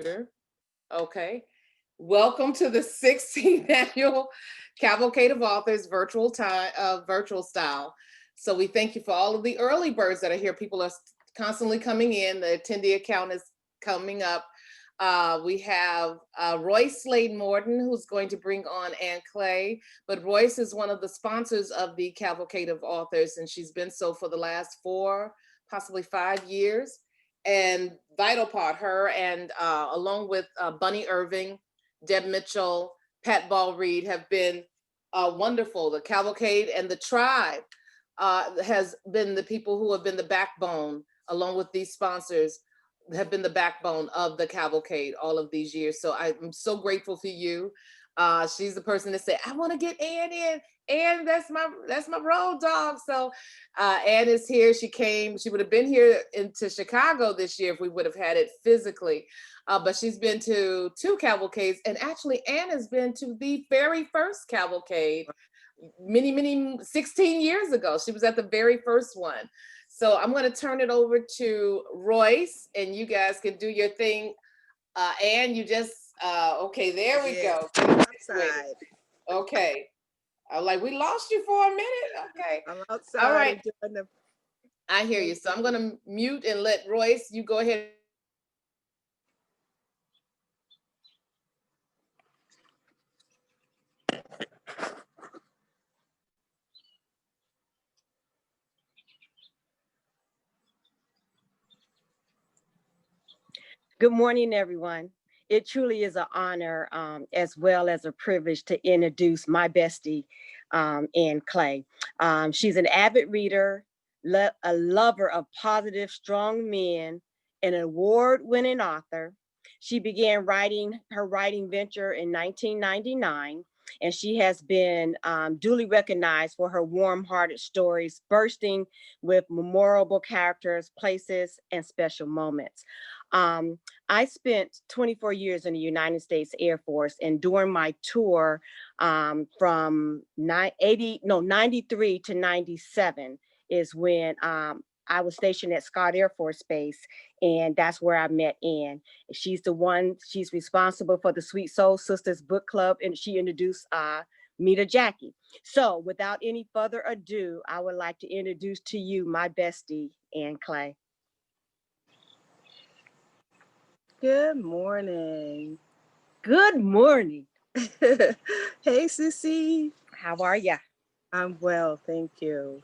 Okay. Welcome to the 16th annual Cavalcade of Authors virtual style. So we thank you for all of the early birds that are here. People are constantly coming in. The attendee account is coming up. We have Royce, Slade, Morton, who's going to bring on Ann Clay. But Royce is one of the sponsors of the Cavalcade of Authors, and she's been so for the last 4, possibly 5 years. And vital part, her and along with Bunny Irving, Deb Mitchell, Pat Ball Reed have been wonderful. The Cavalcade and the Tribe has been the people who have been the backbone, along with these sponsors, have been the backbone of the Cavalcade all of these years. So I'm so grateful for you. She's the person that said, I want to get Ann in. Ann, that's my road dog. So Ann is here. She would have been here into Chicago this year if we would have had it physically. But she's been to 2 cavalcades, and actually Ann has been to the very first cavalcade many 16 years ago. She was at the very first one. So I'm going to turn it over to Royce, and you guys can do your thing. Ann, you just okay, there we go. Outside. Okay. I was like, we lost you for a minute. Okay. I'm All outside right. enjoying the. I hear you. So I'm going to mute and let Royce, you go ahead. Good morning, everyone. It truly is an honor, as well as a privilege, to introduce my bestie, Ann Clay. She's an avid reader, a lover of positive, strong men, an award-winning author. She began her writing venture in 1999, and she has been duly recognized for her warm-hearted stories, bursting with memorable characters, places, and special moments. Um, I spent 24 years in the United States Air Force, and during my tour from 93 to 97 is when I was stationed at Scott Air Force Base, and that's where I met Ann. She's responsible for the Sweet Soul Sisters Book Club, and she introduced me to Jackie. So without any further ado, I would like to introduce to you my bestie, Ann Clay. Good morning. Good morning. Hey, Sissy. How are ya? I'm well, thank you.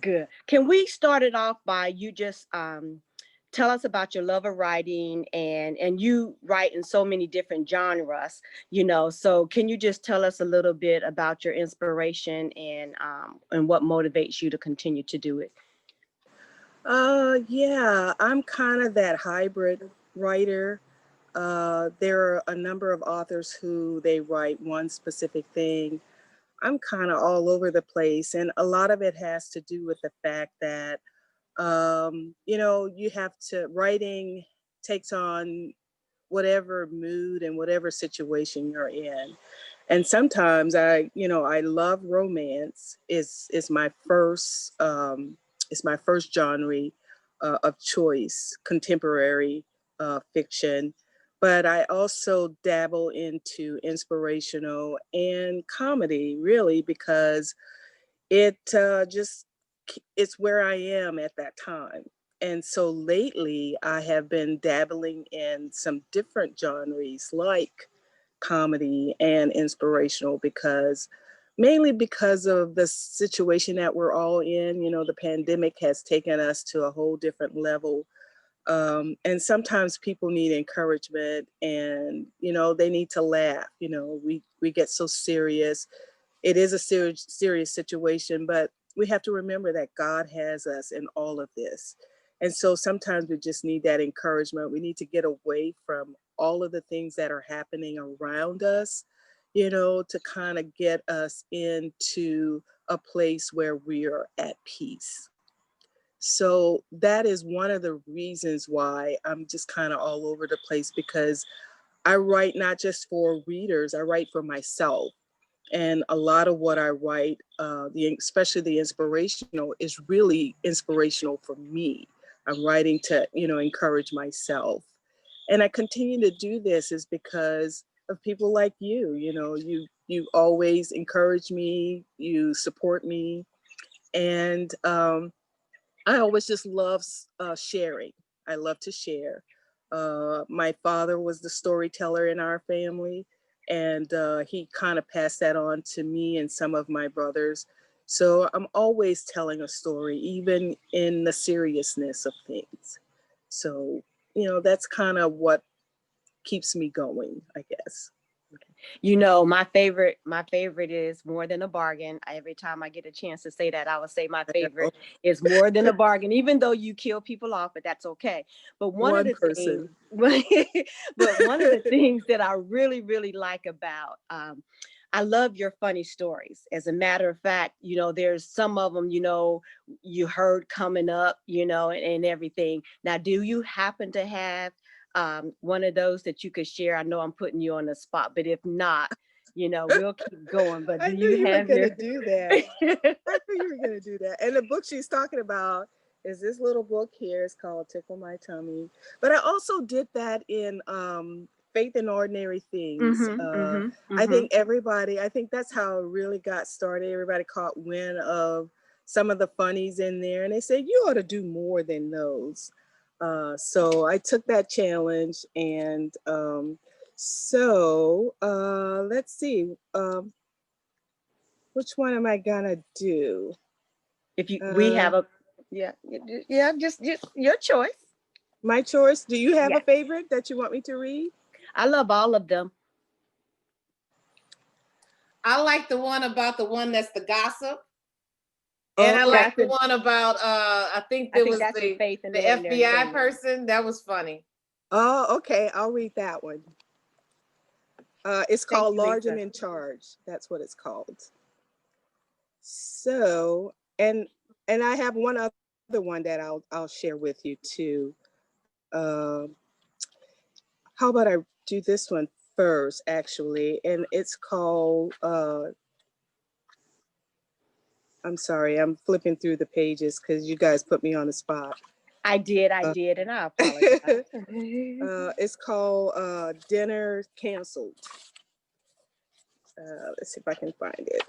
Good. Can we start it off by you just tell us about your love of writing, and you write in so many different genres, so can you just tell us a little bit about your inspiration and what motivates you to continue to do it? Yeah, I'm kind of that hybrid writer. There are a number of authors who they write one specific thing. I'm kind of all over the place, and a lot of it has to do with the fact that you have to writing takes on whatever mood and whatever situation you're in. And sometimes I love romance. Is my first it's my first genre of choice, contemporary fiction. But I also dabble into inspirational and comedy, really, because it just it's where I am at that time. And so lately, I have been dabbling in some different genres like comedy and inspirational because mainly because of the situation that we're all in. The pandemic has taken us to a whole different level. And sometimes people need encouragement and, they need to laugh. We get so serious. It is a serious situation, but we have to remember that God has us in all of this. And so sometimes we just need that encouragement. We need to get away from all of the things that are happening around us, to kind of get us into a place where we are at peace. So that is one of the reasons why I'm just kind of all over the place, because I write not just for readers, I write for myself. And a lot of what I write, especially the inspirational, is really inspirational for me. I'm writing to, encourage myself. And I continue to do this is because of people like you. You know, you always encourage me, you support me, and I always just love sharing. I love to share. My father was the storyteller in our family, and he kind of passed that on to me and some of my brothers. So I'm always telling a story, even in the seriousness of things. So, you know, that's kind of what keeps me going, I guess. You know, my favorite is More Than a Bargain. Every time I get a chance to say that, I would say my favorite is More Than a Bargain, even though you kill people off, but that's okay. But one of One the things, person. but one of the things that I really, really like about, I love your funny stories. As a matter of fact, you know, there's some of them, you know, you heard coming up, you know, and everything. Now, do you happen to have one of those that you could share? I know I'm putting you on the spot, but if not, you know, we'll keep going. But I do knew you you were have going your to do that. I knew you were going to do that. And the book she's talking about is this little book here. It's called Tickle My Tummy. But I also did that in Faith in Ordinary Things. I think I think that's how it really got started. Everybody caught wind of some of the funnies in there. And they said, you ought to do more than those. So I took that challenge, and let's see. Which one am I gonna do? If you we have a yeah, yeah, just your choice. My choice. Do you have Yeah, a favorite that you want me to read? I love all of them. I like the one about the one that's the gossip. And I like the one about I think there was that's in Faith in the Ordinary FBI Things. person. That was funny. Oh, okay. I'll read that one. It's Thank called you, Large and Lisa. in Charge. That's what it's called. So, and I have one other one that I'll share with you too. How about I do this one first, actually? And it's called. I'm sorry, I'm flipping through the pages because you guys put me on the spot. I did, and I apologize. It's called Dinner Canceled. Let's see if I can find it.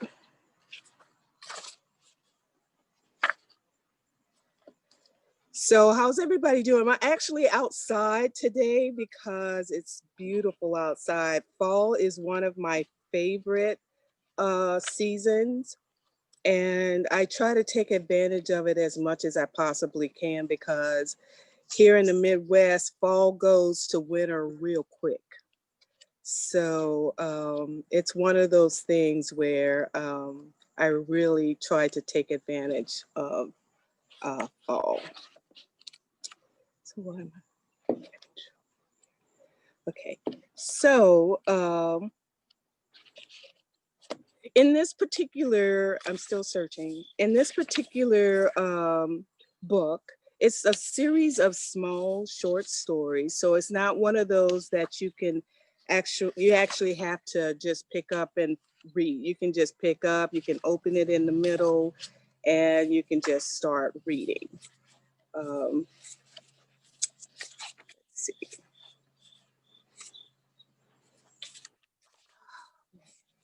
So how's everybody doing? I'm actually outside today because it's beautiful outside. Fall is one of my favorite seasons, and I try to take advantage of it as much as I possibly can, because here in the Midwest, fall goes to winter real quick. So it's one of those things where I really try to take advantage of fall. So what am I? Okay. So in this particular, I'm still searching. In this particular book, it's a series of small short stories. So it's not one of those that you actually have to just pick up and read. You can just pick up, you can open it in the middle, and you can just start reading. Let's see.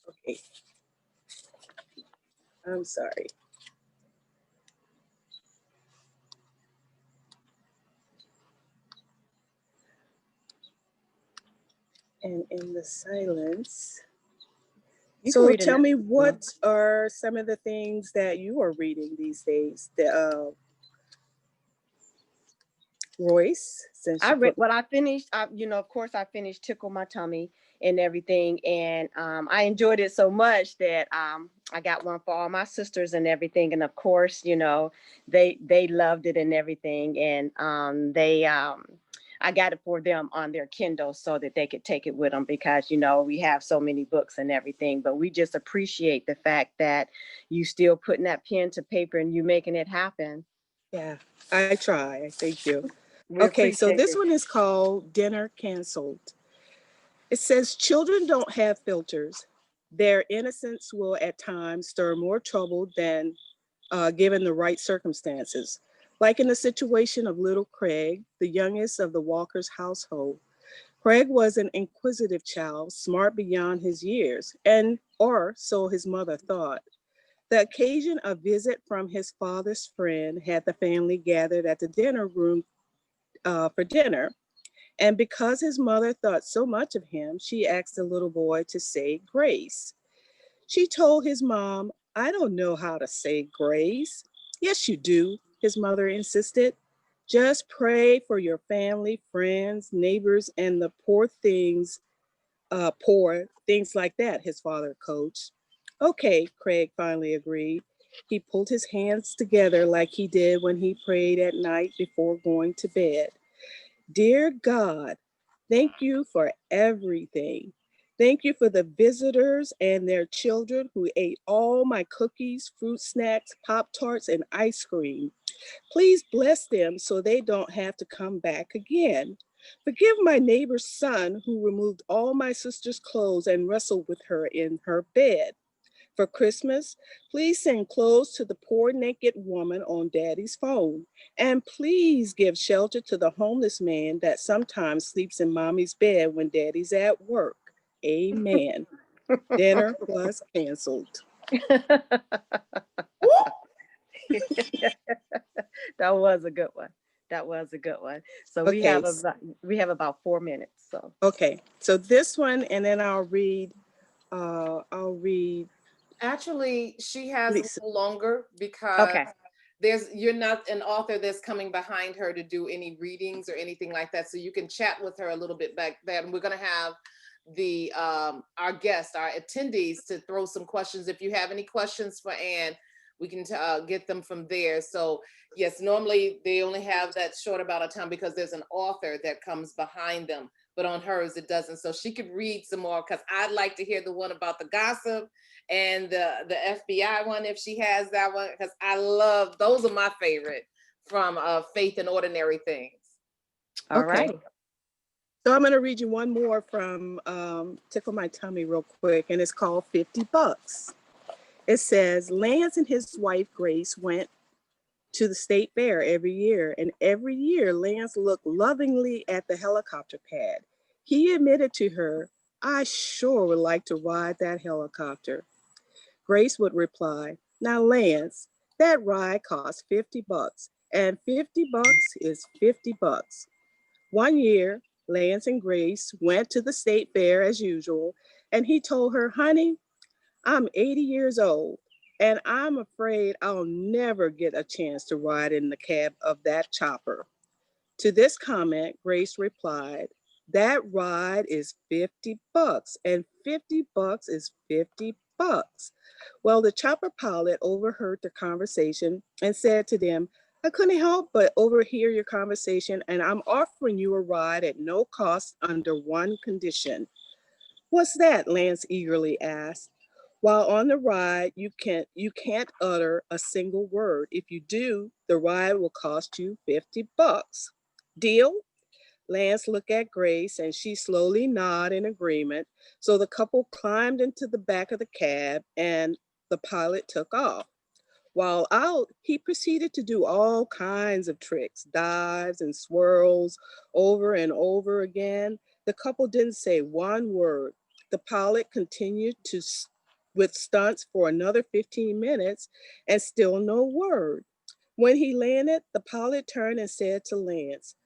Okay. I'm sorry. And in the silence. So tell me, what are some of the things that you are reading these days? Royce, since I you read put what I finished. You know, of course, I finished Tickle My Tummy and everything, and I enjoyed it so much that I got one for all my sisters and everything, and of course, you know, they loved it and everything, and I got it for them on their Kindle so that they could take it with them, because, you know, we have so many books and everything, but we just appreciate the fact that you still putting that pen to paper and you making it happen. Yeah, I try. Thank you. We Okay, so appreciate this it. one is called Dinner Canceled. It says, children don't have filters. Their innocence will at times stir more trouble than given the right circumstances. Like in the situation of little Craig, the youngest of the Walker's household. Craig was an inquisitive child, smart beyond his years, or so his mother thought. The occasion a visit from his father's friend had the family gathered at the dinner room for dinner. And because his mother thought so much of him, she asked the little boy to say grace. She told his mom, I don't know how to say grace. Yes, you do, his mother insisted. Just pray for your family, friends, neighbors, and the poor, things like that, his father coached. Okay, Craig finally agreed. He pulled his hands together like he did when he prayed at night before going to bed. Dear God, thank you for everything. Thank you for the visitors and their children who ate all my cookies, fruit snacks, Pop Tarts, and ice cream. Please bless them so they don't have to come back again. Forgive my neighbor's son who removed all my sister's clothes and wrestled with her in her bed. For Christmas, please send clothes to the poor naked woman on Daddy's phone. And please give shelter to the homeless man that sometimes sleeps in Mommy's bed when Daddy's at work. Amen. Dinner was canceled. That was a good one. That was a good one. So Okay, we have about 4 minutes. So okay. So this one, and then I'll read Actually, she has a Lisa. little longer because okay. you're not an author that's coming behind her to do any readings or anything like that. So you can chat with her a little bit back there. And we're gonna have the our guests, our attendees to throw some questions. If you have any questions for Anne, we can get them from there. So yes, normally they only have that short amount of time because there's an author that comes behind them, but on hers it doesn't. So she could read some more because I'd like to hear the one about the gossip and the FBI one if she has that one, because I love, those are my favorite from Faith and Ordinary Things. All Okay. right. So I'm going to read you one more from Tickle My Tummy real quick, and it's called 50 Bucks. It says, Lance and his wife Grace went to the state fair every year, and every year Lance looked lovingly at the helicopter pad. He admitted to her, I sure would like to ride that helicopter. Grace would reply, now Lance, that ride costs 50 bucks, and 50 bucks is 50 bucks. One year, Lance and Grace went to the state fair as usual, and he told her, honey, I'm 80 years old, and I'm afraid I'll never get a chance to ride in the cab of that chopper. To this comment, Grace replied, that ride is 50 bucks, and 50 bucks is 50 bucks. Well, the chopper pilot overheard the conversation and said to them, I couldn't help but overhear your conversation, and I'm offering you a ride at no cost under one condition. What's that? Lance eagerly asked. While on the ride, you can't utter a single word. If you do, the ride will cost you 50 bucks. Deal? Lance looked at Grace and she slowly nodded in agreement. So the couple climbed into the back of the cab and the pilot took off. While out, he proceeded to do all kinds of tricks, dives and swirls over and over again. The couple didn't say one word. The pilot continued with stunts for another 15 minutes and still no word. When he landed, the pilot turned and said to Lance,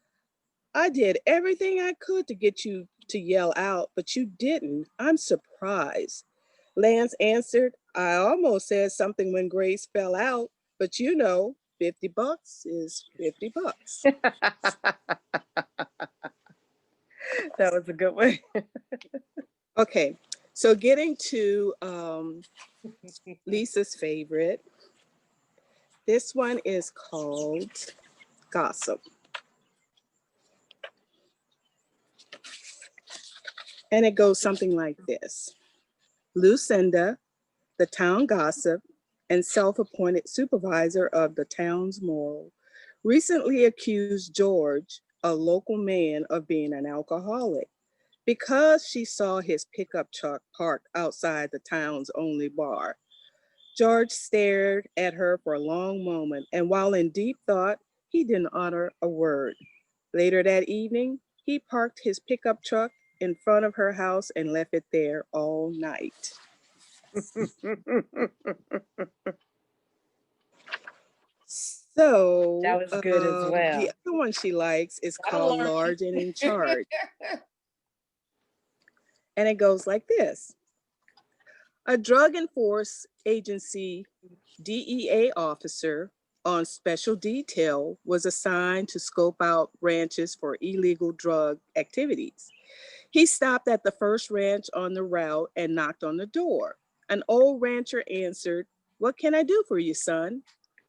I did everything I could to get you to yell out, but you didn't. I'm surprised. Lance answered, I almost said something when Grace fell out, but 50 bucks is 50 bucks. That was a good one. Okay, so getting to Lisa's favorite, this one is called Gossip. And it goes something like this. Lucinda, the town gossip and self-appointed supervisor of the town's morale, recently accused George, a local man, of being an alcoholic because she saw his pickup truck parked outside the town's only bar. George stared at her for a long moment, and while in deep thought, he didn't utter a word. Later that evening, He parked his pickup truck in front of her house and left it there all night. So That was good as well. the other one she likes is Gotta called learn. Large and in Charge. And it goes like this. A drug enforcement agency DEA officer on special detail was assigned to scope out ranches for illegal drug activities. He stopped at the first ranch on the route and knocked on the door. An old rancher answered, "What can I do for you, son?"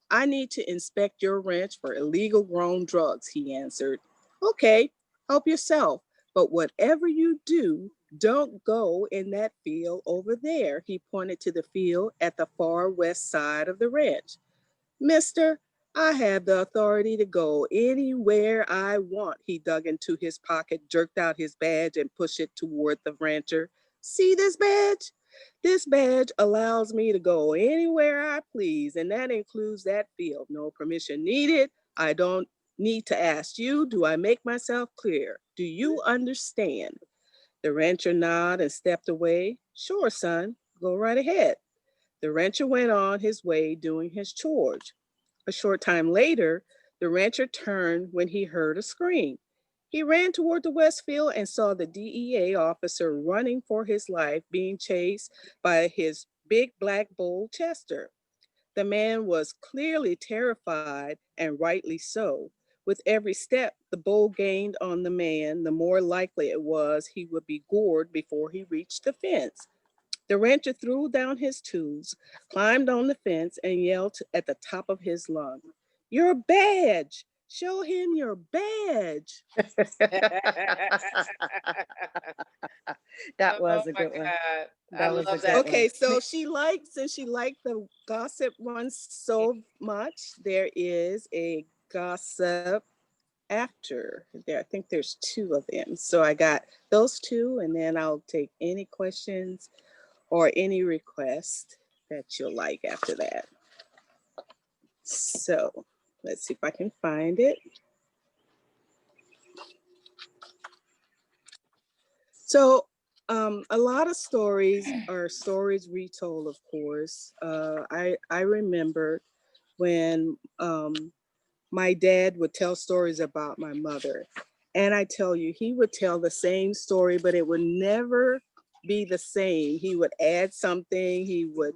"I need to inspect your ranch for illegal grown drugs," he answered. "Okay, help yourself. But whatever you do, don't go in that field over there." He pointed to the field at the far west side of the ranch. "Mister, I have the authority to go anywhere I want." He dug into his pocket, jerked out his badge, and pushed it toward the rancher. "See this badge? This badge allows me to go anywhere I please, and that includes that field. No permission needed. I don't need to ask you. Do I make myself clear? Do you understand?" The rancher nodded and stepped away. "Sure, son, go right ahead." The rancher went on his way doing his chores. A short time later, the rancher turned when he heard a scream. He ran toward the west field and saw the DEA officer running for his life, being chased by his big black bull Chester. The man was clearly terrified, and rightly so. With every step the bull gained on the man, the more likely it was he would be gored before he reached the fence. The rancher threw down his tools, climbed on the fence, and yelled at the top of his lungs, "Your badge! Show him your badge!" That Oh was a my good one. God. I That was a love good that. one. Okay, so since she liked the gossip one so much, there is a gossip after there. I think there's two of them. So I got those two, and then I'll take any questions or any request that you'll like after that. So let's see if I can find it. So a lot of stories are stories retold, of course. I remember when my dad would tell stories about my mother. And I tell you, he would tell the same story, but it would never be the same. He would add something, he would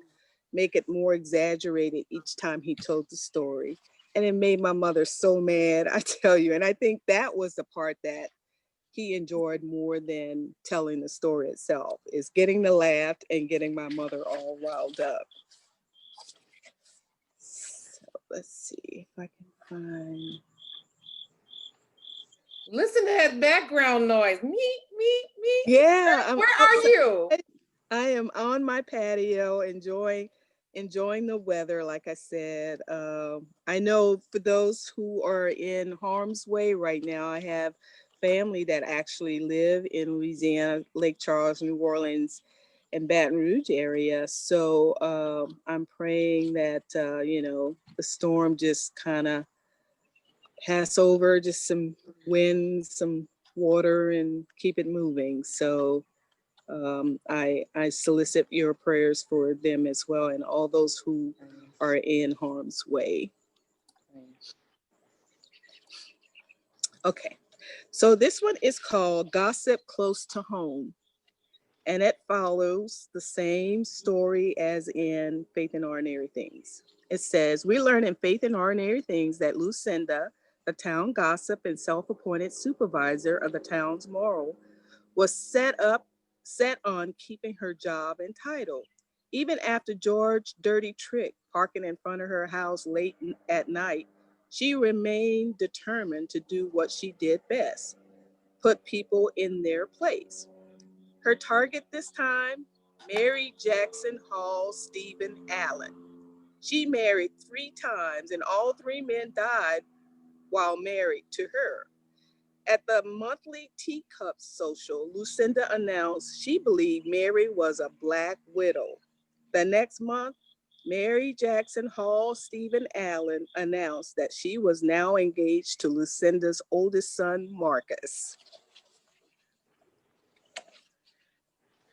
make it more exaggerated each time he told the story. And it made my mother so mad, I tell you. And I think that was the part that he enjoyed more than telling the story itself, is getting the laugh and getting my mother all riled up. So let's see if I can find. Listen to that background noise. Meep, meep, meep. Yeah, I'm Where are outside. you? I am on my patio enjoying the weather. Like I said, I know for those who are in harm's way right now, I have family that actually live in Louisiana, Lake Charles, New Orleans, and Baton Rouge area. So I'm praying that the storm just kind of pass over, just some wind, some water, and keep it moving. So I solicit your prayers for them as well, and all those who are in harm's way. Okay, so this one is called Gossip Close to Home, and it follows the same story as in Faith in Ordinary Things. It says, "We learn in Faith in Ordinary Things that Lucinda, the town gossip and self-appointed supervisor of the town's moral, was set on keeping her job and title. Even after George Dirty Trick parking in front of her house late at night, she remained determined to do what she did best, put people in their place. Her target this time, Mary Jackson Hall Stephen Allen. She married 3 times, and all 3 men died while married to her. At the monthly teacup social, Lucinda announced she believed Mary was a Black widow. The next month, Mary Jackson Hall Stephen Allen announced that she was now engaged to Lucinda's oldest son, Marcus.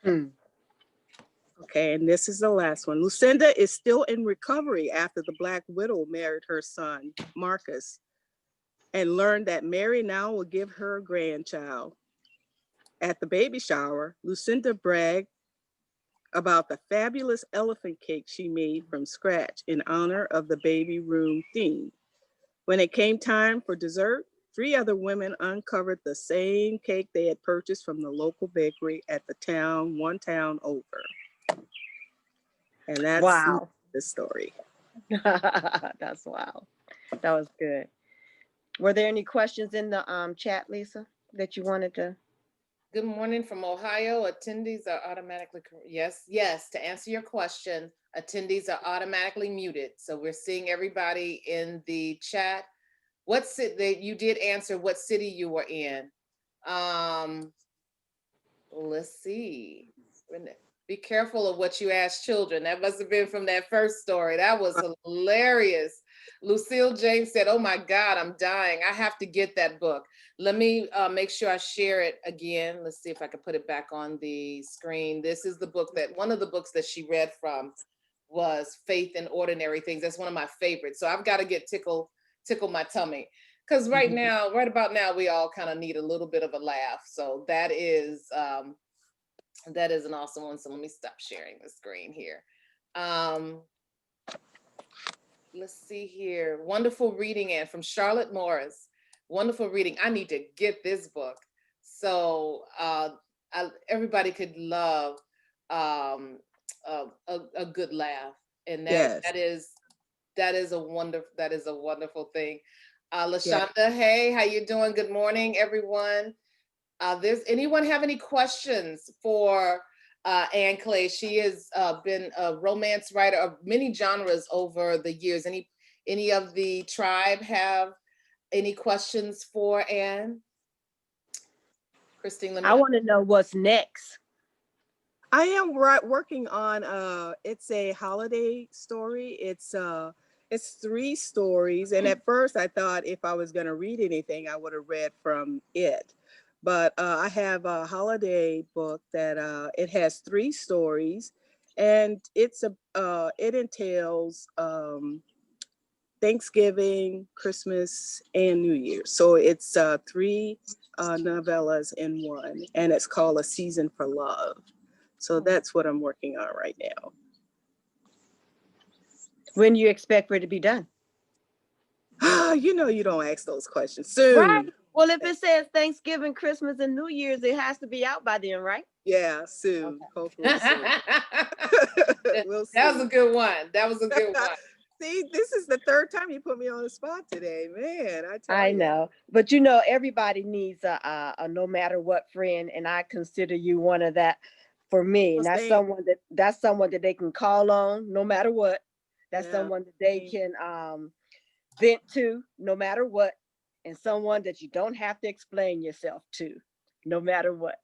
Hmm. Okay, and this is the last one. Lucinda is still in recovery after the Black Widow married her son, Marcus, and learned that Mary now will give her a grandchild. At the baby shower, Lucinda bragged about the fabulous elephant cake she made from scratch in honor of the baby room theme. When it came time for dessert, 3 other women uncovered the same cake they had purchased from the local bakery at one town over. And that's Wow. the story. That's wow. That was good. Were there any questions in the chat, Lisa, that you wanted to? Good morning from Ohio. Attendees are automatically, yes, yes, to answer your question, attendees are automatically muted. So we're seeing everybody in the chat. What city, you did answer what city you were in. Let's see. Be careful of what you ask children. That must have been from that first story. That was hilarious. Lucille James said, oh my God, I'm dying. I have to get that book. Let me make sure I share it again. Let's see if I can put it back on the screen. This is the book that, one of the books that she read from was Faith in Ordinary Things. That's one of my favorites. So I've got to get tickle my tummy. Because right about now, we all kind of need a little bit of a laugh. So that is an awesome one. So let me stop sharing the screen here. Let's see here. Wonderful reading, and from Charlotte Morris. Wonderful reading. I need to get this book. So everybody could love a good laugh, and that is a wonderful thing. LaShonda, hey, how you doing? Good morning, everyone. Anyone have any questions for Ann Clay? She has been a romance writer of many genres over the years. Any of the tribe have any questions for Ann? Christine, I want to know what's next. I am working on it's a holiday story. It's 3 stories, and at first I thought if I was going to read anything, I would have read from it. But I have a holiday book that it has 3 stories, and it entails Thanksgiving, Christmas, and New Year. So it's 3 novellas in one, and it's called A Season for Love. So that's what I'm working on right now. When do you expect for it to be done? You know, you don't ask those questions. Soon. Right. Well, if it says Thanksgiving, Christmas, and New Year's, it has to be out by then, right? Yeah, soon. Okay. Hopefully soon. We'll see. That was a good one. That was a good one. See, this is the 3rd time you put me on the spot today, man. I know, but you know, everybody needs a no matter what friend, and I consider you one of that. For me, and that's someone that they can call on no matter what. That's someone that they can vent to no matter what, and someone that you don't have to explain yourself to no matter what.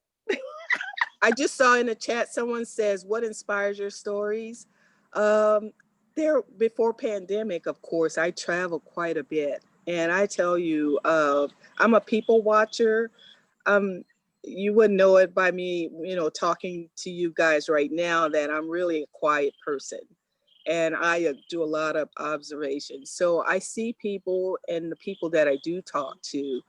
I just saw in the chat someone says, what inspires your stories? There, before pandemic, of course, I traveled quite a bit, and I tell you, I'm a people watcher. You wouldn't know it by me, talking to you guys right now, that I'm really a quiet person, and I do a lot of observations. So I see people, and the people that I do talk to,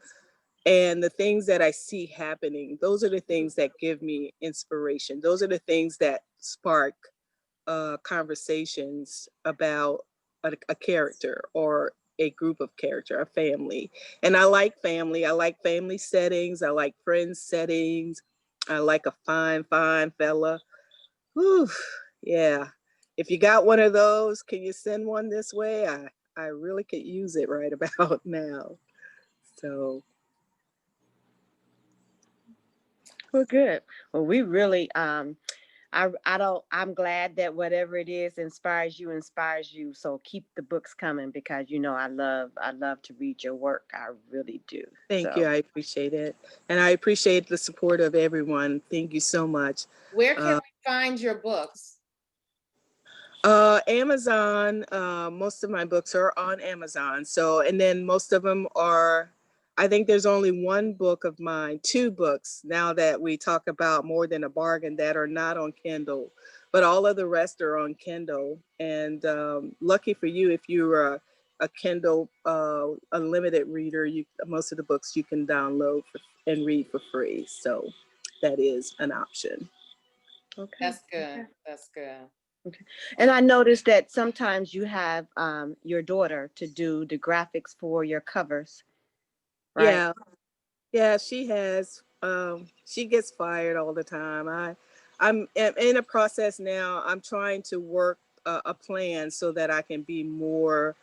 and the things that I see happening, those are the things that give me inspiration. Those are the things that spark conversations about a character or a group of character, a family. And I like family. I like family settings. I like friends settings. I like a fine fella. Whew, yeah. If you got one of those, can you send one this way? I really could use it right about now. So. Well, good. Well, we really, I'm glad that whatever it is inspires you. So keep the books coming, because I love to read your work. I really do. Thank you. I appreciate it. And I appreciate the support of everyone. Thank you so much. Where can we find your books? Amazon. Most of my books are on Amazon. So, and then most of them are, I think there's only one book of mine, two books now that we talk about More Than a Bargain that are not on Kindle, but all of the rest are on Kindle. And lucky for you, if you're a Kindle unlimited reader, most of the books you can download and read for free. So that is an option. Okay. That's good. Okay. That's good. Okay. And I noticed that sometimes you have your daughter to do the graphics for your covers, right? Yeah. Yeah, she has. She gets fired all the time. I'm in a process now. I'm trying to work a plan so that I can be more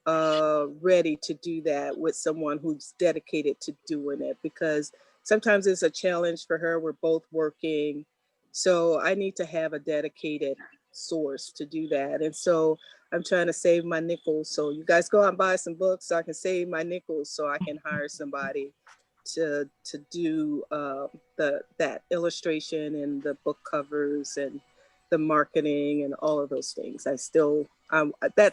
ready to do that with someone who's dedicated to doing it, because sometimes it's a challenge for her. We're both working, so I need to have a dedicated source to do that. And so I'm trying to save my nickels. So you guys go out and buy some books so I can save my nickels so I can hire somebody to do that illustration and the book covers and the marketing and all of those things. That's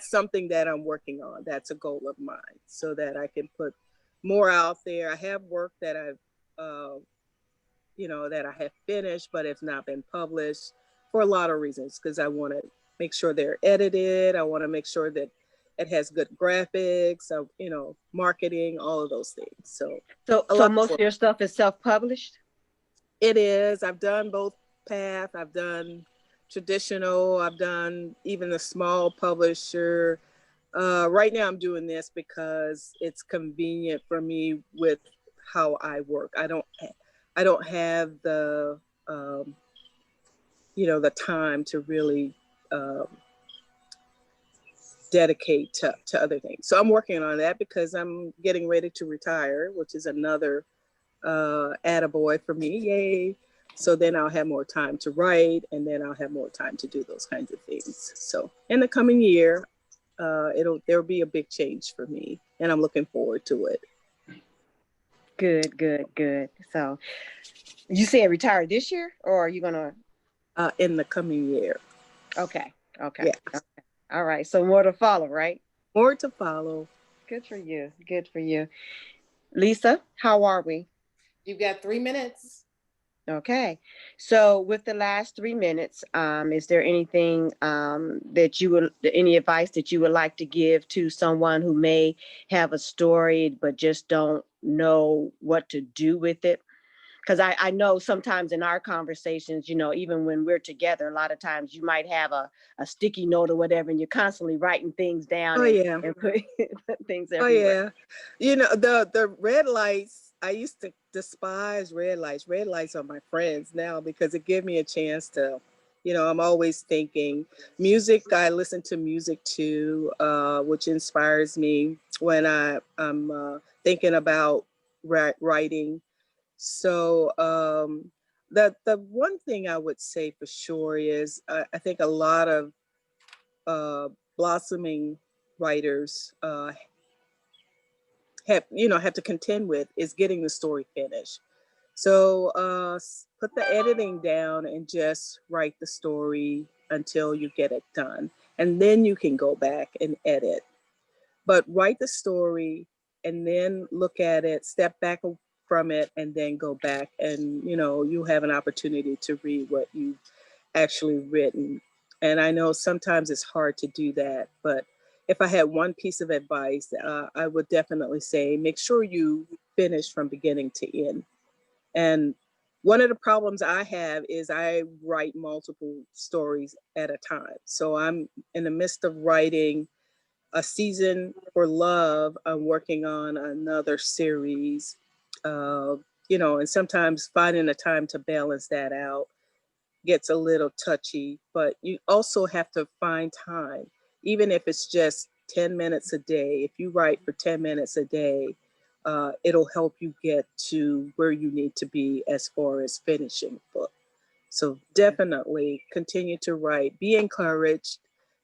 something that I'm working on. That's a goal of mine, so that I can put more out there. I have work that that I have finished, but it's not been published for a lot of reasons, because I want to make sure they're edited. I want to make sure that it has good graphics, marketing, all of those things. So So most of your stuff is self-published? it is. I've done both path. I've done traditional. I've done even a small publisher. Right now I'm doing this because it's convenient for me with how I work. I don't have the time to really dedicate to other things. So I'm working on that because I'm getting ready to retire, which is another attaboy for me. Yay. So then I'll have more time to write, and then I'll have more time to do those kinds of things. So in the coming year, there'll be a big change for me, and I'm looking forward to it. Good, good, good. So you saying retire this year, or are you gonna? In the coming year. Okay. Okay. Yeah. Okay. All right. So more to follow, right? More to follow. Good for you. Good for you. Lisa, how are we? You've got 3 minutes. Okay. So with the last 3 minutes, is there anything any advice that you would like to give to someone who may have a story but just don't know what to do with it? Because I know sometimes in our conversations, even when we're together, a lot of times you might have a sticky note or whatever, and you're constantly writing things down Oh yeah. and put things Oh everywhere. yeah. The red lights, I used to despise red lights. Red lights are my friends now because it gives me a chance to, I'm always thinking. Music, I listen to music too, which inspires me when I'm thinking about writing. So the one thing I would say for sure is I think a lot of uh, blossoming writers have to contend with is getting the story finished. So put the editing down and just write the story until you get it done, and then you can go back and edit. But write the story and then look at it, step back from it, and then go back, and you have an opportunity to read what you've actually written. And I know sometimes it's hard to do that, but if I had one piece of advice, I would definitely say make sure you finish from beginning to end. And one of the problems I have is I write multiple stories at a time. So I'm in the midst of writing a season for love. I'm working on another series, and sometimes finding the time to balance that out gets a little touchy, but you also have to find time, even if it's just 10 minutes a day. If you write for 10 minutes a day, it'll help you get to where you need to be as far as finishing the book. So definitely continue to write, be encouraged,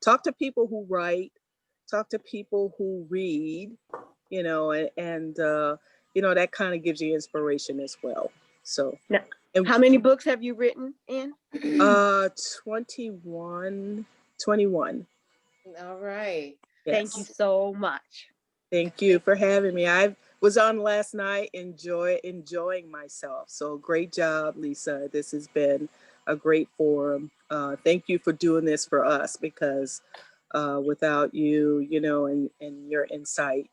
talk to people who write, talk to people who read, and that kind of gives you inspiration as well. So Now, and how many books have you written in? 21. 21. All right. Thank you Yes. so much. Thank you for having me. was on last night, enjoying myself. So great job, Lisa. This has been a great forum. Thank you for doing this for us, because without you, and your insight,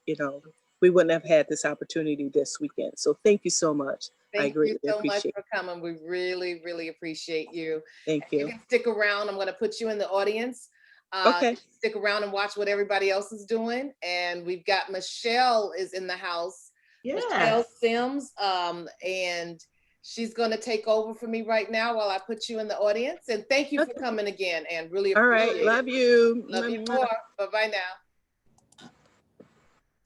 we wouldn't have had this opportunity this weekend. So thank you so much. I Thank you greatly so much appreciate for coming. We really, really appreciate you. it. Thank If you you. can stick around, I'm going to put you in the audience. Okay. Stick around and watch what everybody else is doing. And we've got Michelle is in the house. Michelle Yes. Sims, and she's going to take over for me right now while I put you in the audience. And thank you for Okay. coming again, and really All right. appreciate it. Love you. Love you Mwah, mwah. more. Bye-bye now.